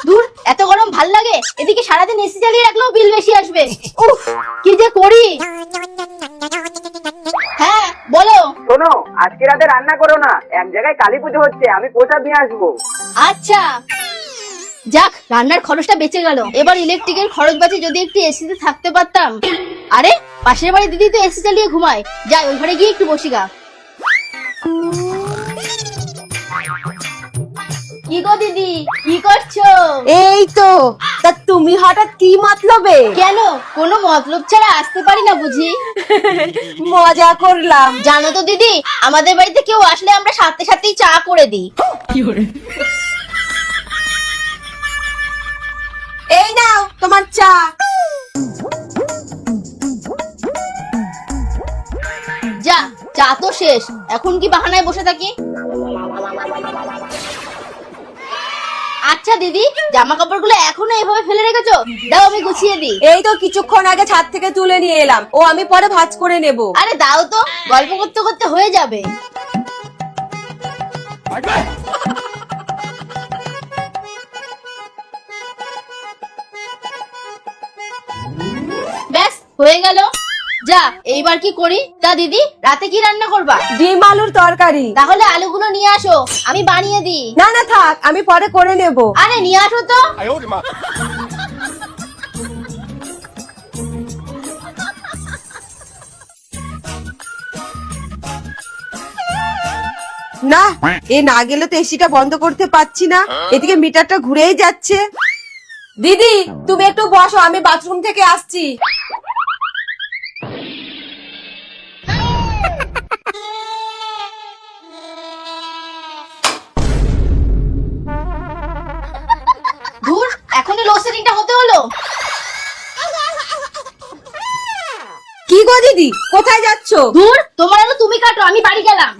দূর, এত গরম ভাল লাগে, এদিকে সারাদিন এসি চালিয়ে রাখলেও বিল বেশি আসবে। উফ, কি যে করি। হ্যাঁ বলো। শোনো, আজকে রাতে রান্না করো না, এক জায়গায় কালী পুজো হচ্ছে, আমি প্রসাদ নিয়ে আসবো। আচ্ছা, যাক রান্নার খরচটা বেঁচে গেল। এবার ইলেকট্রিকের খরচ বাঁচে যদি একটু এসিতে থাকতে পারতাম। আরে পাশের বাড়ি দিদি তো এসি চালিয়ে ঘুমায়, যাই ওই ঘরে গিয়ে একটু বসি গা। কি গো দিদি, কি করছো? এই তো। তা তুমি হঠাৎ কি মতলবে? কেন, কোনো মতলব ছাড়া আসতে পারি না বুঝি? মজা করলাম। জানো তো দিদি, আমাদের বাড়িতে কেউ আসলে আমরা সাথে সাথেই চা করে দিই। এই নাও তোমার চা। যা, চা তো শেষ, এখন কি বাহানায় বসে থাকি? আচ্ছা দিদি, জামা কাপড়গুলো এখনো এভাবে ফেলে রেখেছো? দাও আমি গুছিয়ে দিই। এই তো কিছুক্ষণ আগে ছাদ থেকে তুলে নিয়ে এলাম, ও আমি পরে ভাঁজ করে নেব। আরে দাও তো, গল্প করতে করতে হয়ে যাবে। ব্যাস হয়ে গেল। যা, এইবার কি করি? তা দিদি, রাতে কি রান্না করবা? ডিম আলুর তরকারি। তাহলে আলুগুলো নিয়ে আসো, আমি বানিয়ে দিই। না না থাক, আমি পরে করে নেব। আরে নিয়ে আসো তো। না, এ না গেলে তো এসিটা বন্ধ করতে পারছি না, এদিকে মিটারটা ঘুরেই যাচ্ছে। দিদি তুমি একটু বসো, আমি বাথরুম থেকে আসছি। ধুর, এখনই লোডশেডিংটা হতে হলো। কি গো দিদি, কোথায় যাচ্ছো? ধুর, তোমার আলো তুমি কাটো, আমি বাড়ি গেলাম।